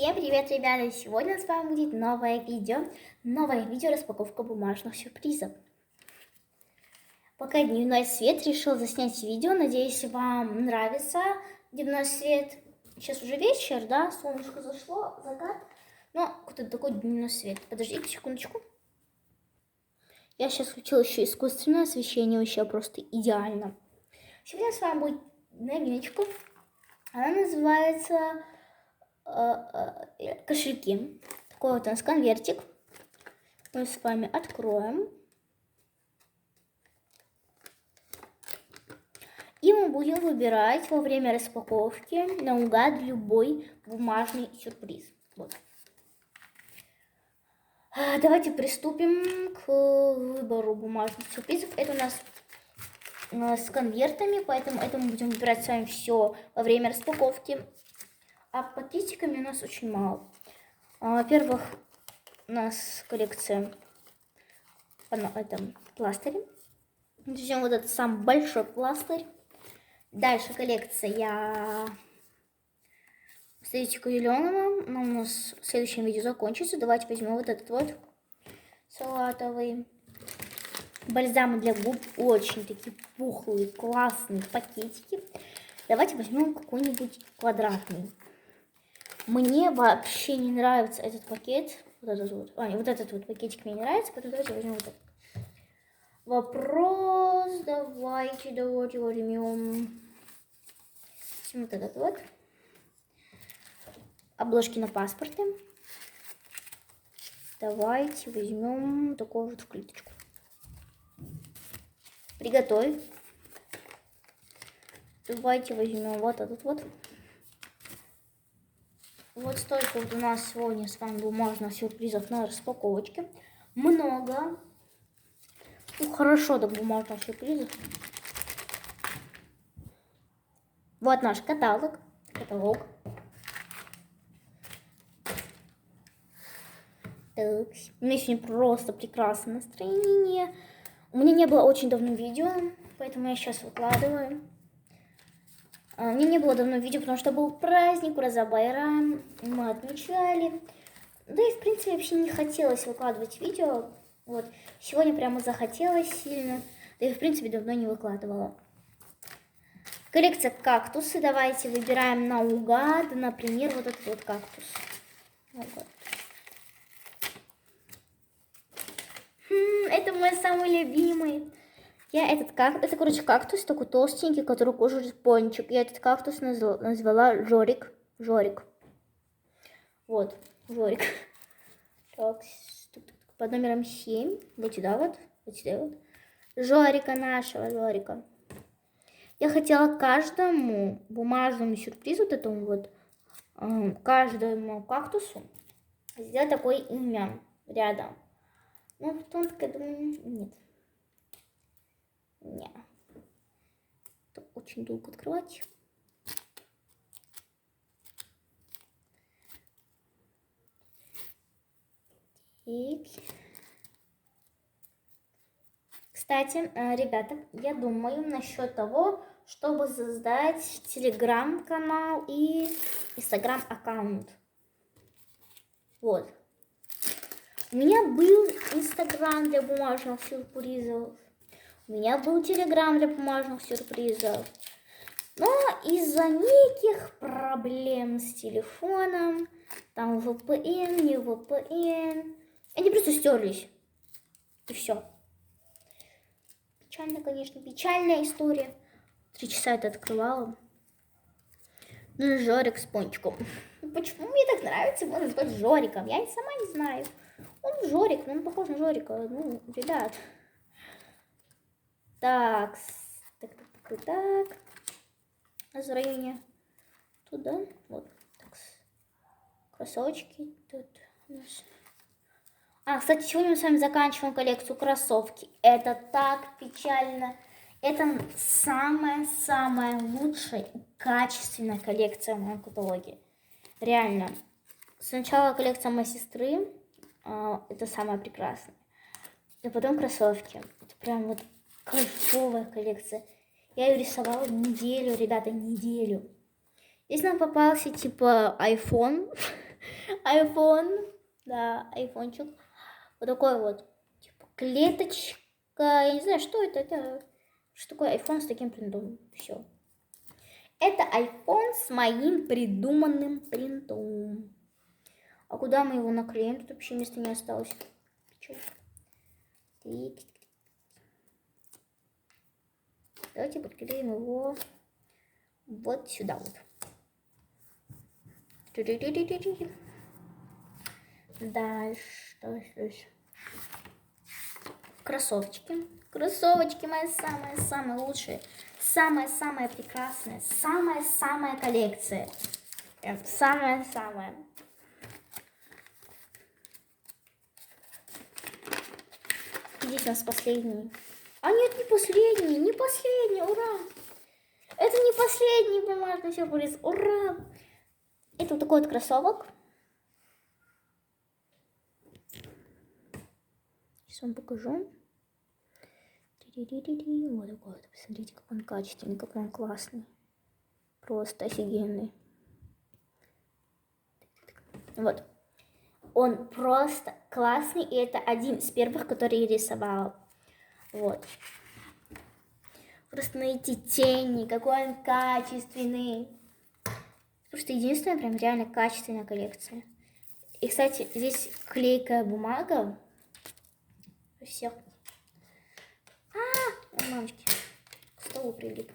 Всем привет, ребята! Сегодня с вами будет новое видео. Распаковка бумажных сюрпризов. Пока дневной свет, решил заснять видео. Надеюсь, вам нравится дневной свет. Сейчас уже вечер, да? Солнышко зашло, закат. Но какой-то такой дневной свет. Подождите секундочку. Я сейчас включила еще искусственное освещение, вообще просто идеально. Сегодня с вами будет новиночка. Она называется кошельки. Такой вот у нас конвертик. Мы с вами откроем. И мы будем выбирать во время распаковки наугад любой бумажный сюрприз. Вот. Давайте приступим к выбору бумажных сюрпризов. Это у нас с конвертами, поэтому это мы будем выбирать с вами все во время распаковки. А пакетиками у нас очень мало. Во-первых, у нас коллекция по этом пластыре. Возьмем вот этот самый большой пластырь. Дальше коллекция эстетика зеленого. Но у нас в следующем видео закончится. Давайте возьмем вот этот вот салатовый. Бальзамы для губ. Очень такие пухлые, классные пакетики. Давайте возьмем какой-нибудь квадратный. Мне вообще не нравится этот пакет. Вот этот вот пакетик мне не нравится, поэтому давайте возьмем вот этот. Вопрос. Давайте возьмем вот этот вот. Обложки на паспорте. Давайте возьмем такую вот клеточку. Приготовь. Давайте возьмем вот этот вот. Вот столько вот у нас сегодня с вами бумажных сюрпризов на распаковочке. Много. Ну, хорошо, так бумажных сюрпризов. Вот наш каталог. Так, у меня сегодня просто прекрасное настроение. У меня не было очень давно видео, поэтому я сейчас выкладываю. У меня не было давно видео, потому что был праздник, Ураза Байрам, мы отмечали. Да и, в принципе, вообще не хотелось выкладывать видео. Вот. Сегодня прямо захотелось сильно. Да и, в принципе, давно не выкладывала. Коллекция кактусы. Давайте выбираем наугад. Например, вот этот вот кактус. Это мой самый любимый. Это, короче, кактус такой толстенький, который кушает пончик. Я этот кактус назвала Жорик. Вот, Жорик. Так, под номером 7. Вот сюда вот. Жорика нашего, Жорика. Я хотела каждому бумажному сюрпризу, вот этому вот, каждому кактусу сделать такое имя рядом. Но потом такая думаю, нет. Нет. Это очень долго открывать. Кстати, ребята, я думаю насчет того, чтобы создать телеграм-канал и инстаграм-аккаунт. Вот. У меня был инстаграм для бумажных сюрпризов. У меня был телеграм для бумажных сюрпризов. Но из-за неких проблем с телефоном, там VPN, не VPN, они просто стерлись. И все. Печально, конечно, печальная история. 3 часа это открывала. Ну, Жорик с пончиком. Почему мне так нравится его назвать Жориком? Я сама не знаю. Он Жорик, но он похож на Жорика. Ну, ребят. Так. Настроение. Туда. Вот. Так. Кроссовочки. Тут у нас. Кстати, сегодня мы с вами заканчиваем коллекцию кроссовки. Это так печально. Это самая лучшая и качественная коллекция в моем каталоге. Реально. Сначала коллекция моей сестры. Это самая прекрасная. И потом кроссовки. Это прям вот кайфовая коллекция. Я ее рисовала неделю, ребята, неделю. Здесь нам попался типа iPhone. iPhone. Да, айфончик. Вот такой вот. Типа клеточка. Я не знаю, что это. Это что такое iPhone с таким принтом? Все. Это iPhone с моим придуманным принтом. А куда мы его наклеим? Тут вообще места не осталось. Чё? Давайте подклеим его вот сюда вот. Дальше. Кроссовочки. Кроссовочки мои самые-самые лучшие. Самая-самая прекрасная. Самая-самая коллекция. Прям самая-самая. Здесь у нас последний. А нет, не последний. Не последний. Ура! Это не последний бумажный сюрприз. Ура! Это вот такой вот кроссовок. Сейчас вам покажу. Вот такой вот. Посмотрите, как он качественный, как он классный. Просто офигенный. Вот. Он просто классный. И это один из первых, который я рисовала. Вот. Просто на эти тени, какой он качественный. Просто единственная прям реально качественная коллекция. И, кстати, здесь клейкая бумага. Все. Мамочки. К столу прилип.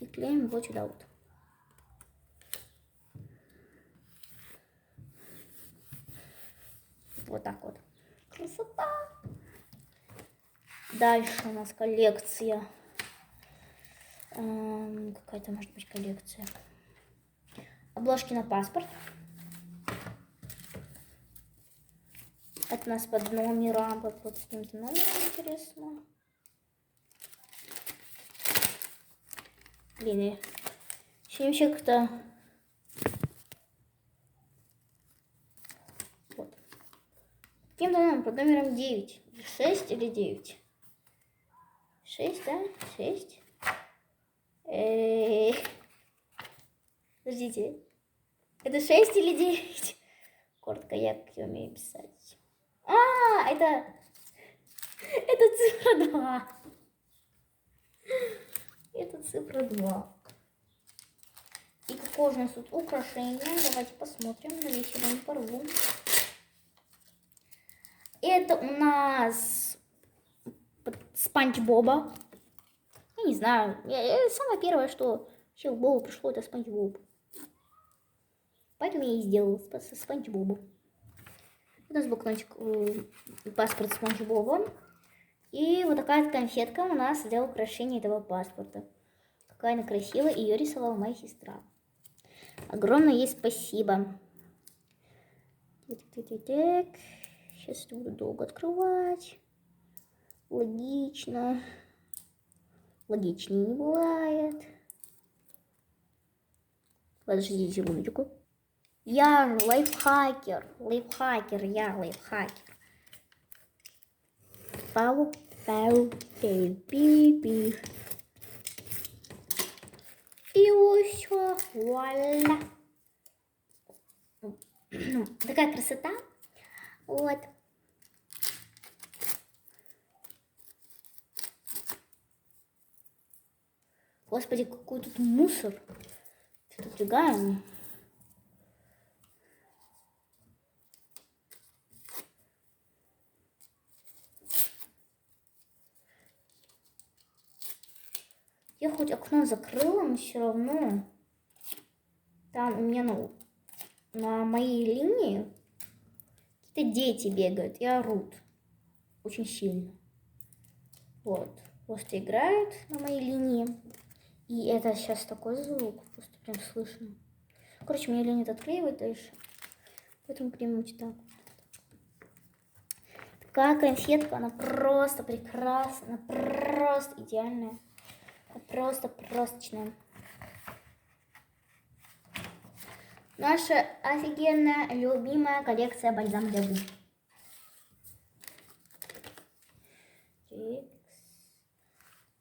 И клеим его сюда вот. Вот так вот. Красота. Дальше у нас коллекция. Какая-то может быть коллекция. Обложки на паспорт. Это у нас под номером, под каким-то номером, интересно. Блин, еще вообще как-то... Вот. Каким-то номером, под номером 9. 6 или 9? 6, да? 6. Подождите. Это 6 или 9? Коротко, я как я умею писать. Это цифра 2. Это цифра 2. И какое у нас тут украшение? Давайте посмотрим. Надеюсь, я не порву. Это у нас Спанч Боба. Я не знаю. Самое первое, что вообще в голову пришло, это Спанч Боб. Поэтому я и сделала со Спанч Бобом. У нас блокнотик, паспорт Спанч Боба. И вот такая конфетка у нас для украшения этого паспорта. Какая она красивая. Ее рисовала моя сестра. Огромное ей спасибо. Сейчас буду долго открывать. Логично. Логичнее не бывает. Подождите секундочку. Я лайфхакер. Я лайфхакер. Пау, пи. И все. Вуаля. Такая красота. Вот. Господи, какой тут мусор. Что-то двигаем. Я хоть окно закрыла, но все равно там у меня на моей линии какие-то дети бегают и орут очень сильно. Вот. Просто играют на моей линии. И это сейчас такой звук, просто прям слышно. Короче, моя линия отклеивает дальше. Поэтому где-нибудь так. Такая конфетка, она просто прекрасна, просто идеальная. Просто просточная. Наша офигенная, любимая коллекция бальзам для губ.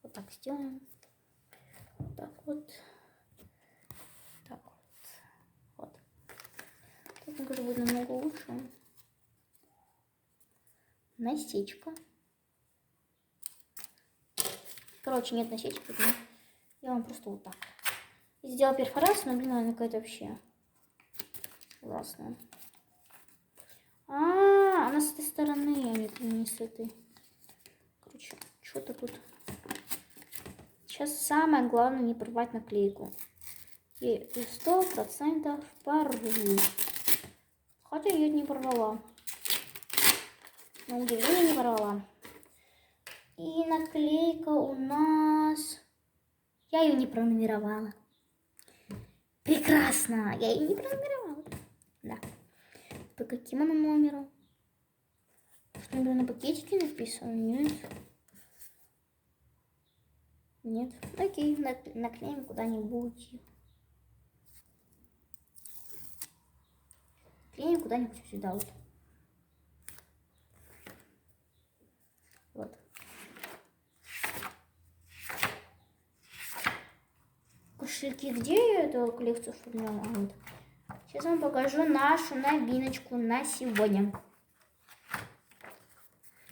Вот так сделаем. Вот так вот. Так вот. Вот. Тут, мне кажется, будет намного насечка. Короче, нет насечки, поэтому я вам просто вот так. Сделала перфорацию, но, блин, она какая-то вообще ужасная. Она с этой стороны, а не с этой. Короче, что-то тут. Сейчас самое главное не порвать наклейку. И 100% порву. Хотя я ее не порвала. На удивление не порвала. И наклейка у нас... Я ее не пронумеровала. Прекрасно! Я ее не пронумеровала. Да. По каким она номером? Что, на пакетике написано? Нет. Нет. Окей, наклеим куда-нибудь. Клеим куда-нибудь сюда вот. Вот. Кошельки, где я эту коллекцию оформляла? Вот. Сейчас вам покажу нашу новиночку на сегодня.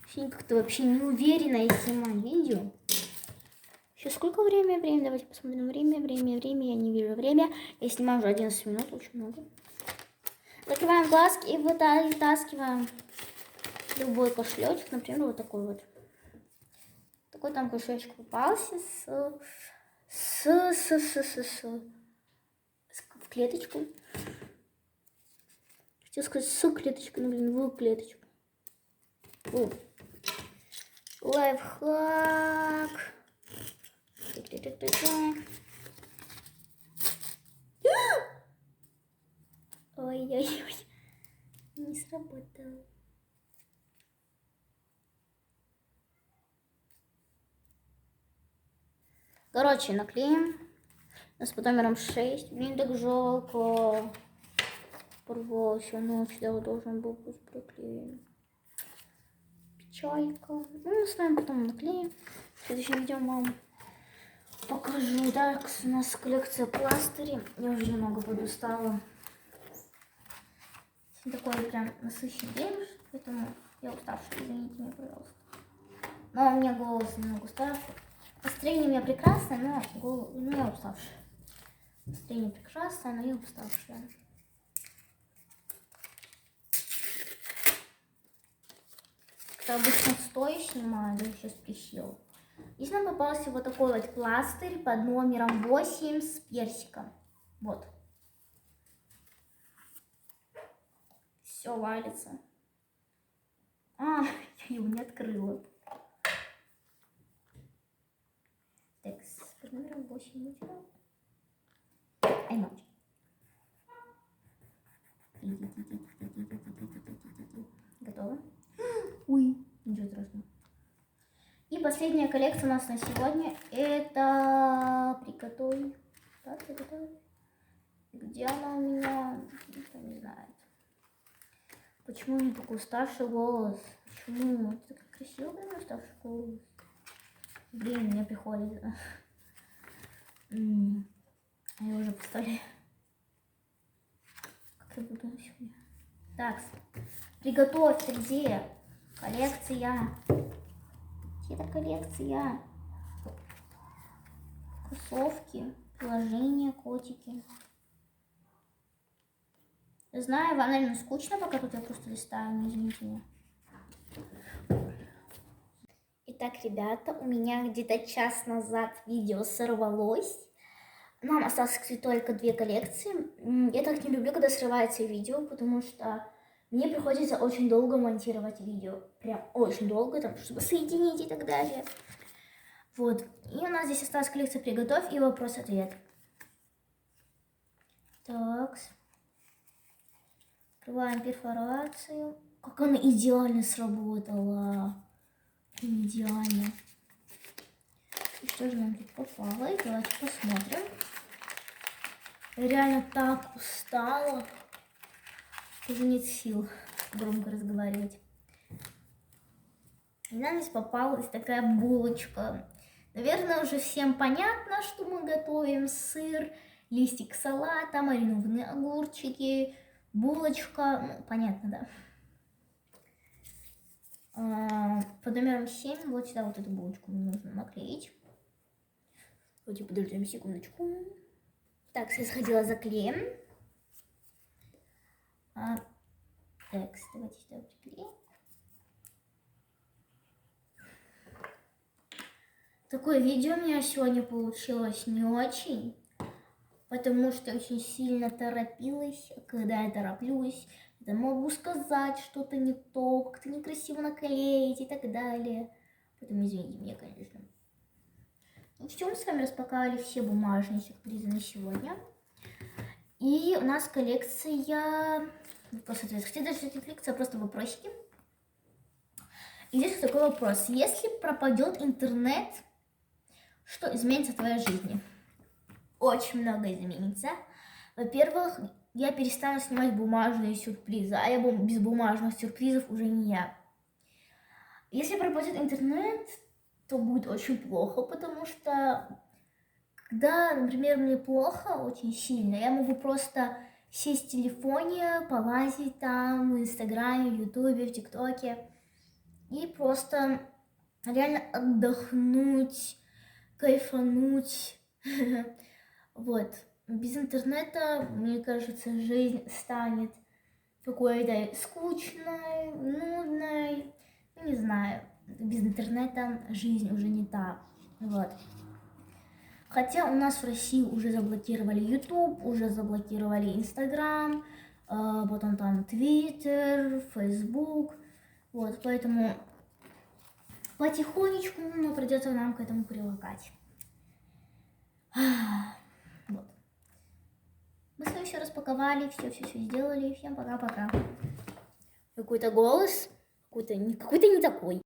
Сегодня как-то вообще не уверена, я снимаю видео. Сейчас сколько время? Давайте посмотрим. Время. Я не вижу время. Я снимаю уже 11 минут, очень много. Закрываем глазки и вытаскиваем любой кошелечек. Например, вот такой вот. Такой там кошелечек попался в клеточку. Хотел сказать с клеточкой, но, блин, в клеточку. О. Лайфхак. Ой-ой-ой. Не сработало. Короче, наклеим. У нас под номером 6. Блин, так жалко. Порвался. Ночь, да, вот должен был быть приклеен. Печалька. Ну, мы с вами потом наклеим. В следующем видео вам покажу. Так, у нас коллекция пластырей. Я уже немного подустала. Такой прям насыщенный день, поэтому я уставшая, извините меня, пожалуйста. Но у меня голос немного уставший. Настроение у меня прекрасное, но я уставшая. Настроение прекрасное, но я уставшая. Как обычно стоя снимаю, да сейчас присел. Здесь нам попался вот такой вот пластырь под номером 8 с персиком. Вот. Все валится. Я его не открыла. Так, под номером 8 ночь. Готово? Ой, ничего страшного. И последняя коллекция у нас на сегодня. Это приготовь. Да, приготовь. Где она у меня? Никто не знает. Почему у меня такой уставший голос? Почему? Это так красиво, когда уставший голос. Блин, мне приходит. Я уже представляю, как я буду сегодня. Так, приготовь, ты где? Коллекция. Где-то коллекция. Кроссовки, приложения, котики. Знаю, вам, наверное, скучно, пока тут я просто листаю, не извините меня. Итак, ребята, у меня где-то час назад видео сорвалось. Нам осталось, кстати, только 2 коллекции. Я так не люблю, когда срывается видео, потому что мне приходится очень долго монтировать видео. Прям очень долго, там, чтобы соединить и так далее. Вот. И у нас здесь осталась коллекция «Приготовь» и «Вопрос-ответ». Так. Открываем перфорацию. Как она идеально сработала. Идеально. И что же нам тут попало? Давайте посмотрим. Я реально так устала. Уже нет сил громко разговаривать. И нам здесь попалась такая булочка. Наверное, уже всем понятно, что мы готовим. Сыр, листик салата, маринованные огурчики, булочка. Ну, понятно, да. Под номером 7 вот сюда вот эту булочку нужно наклеить. Давайте подождем секундочку. Так, я сходила за клеем. Так, давайте сюда приклеим. Такое видео у меня сегодня получилось не очень, потому что очень сильно торопилась. Когда я тороплюсь, я могу сказать что-то не то, как-то некрасиво наклеить и так далее. Поэтому извините меня, конечно. Ну все, мы с вами распаковали все бумажные сюрпризы на сегодня. И у нас коллекция... Просто даже не коллекция, а просто вопросики. И здесь такой вопрос. Если пропадет интернет, что изменится в твоей жизни? Очень много изменится. Во-первых, я перестану снимать бумажные сюрпризы, а я без бумажных сюрпризов уже не я. Если пропадет интернет, то будет очень плохо, потому что когда, например, мне плохо очень сильно, я могу просто сесть в телефоне, полазить там в Инстаграме, в Ютубе, в ТикТоке и просто реально отдохнуть, кайфануть. Вот. Без интернета, мне кажется, жизнь станет какой-то скучной, нудной. Не знаю. Без интернета жизнь уже не та. Вот. Хотя у нас в России уже заблокировали YouTube, уже заблокировали Instagram, потом там Twitter, Facebook. Вот, поэтому потихонечку, но придется нам к этому привыкать. Вот. Мы с вами все распаковали, все сделали. Всем пока-пока. Какой-то голос, какой-то не такой.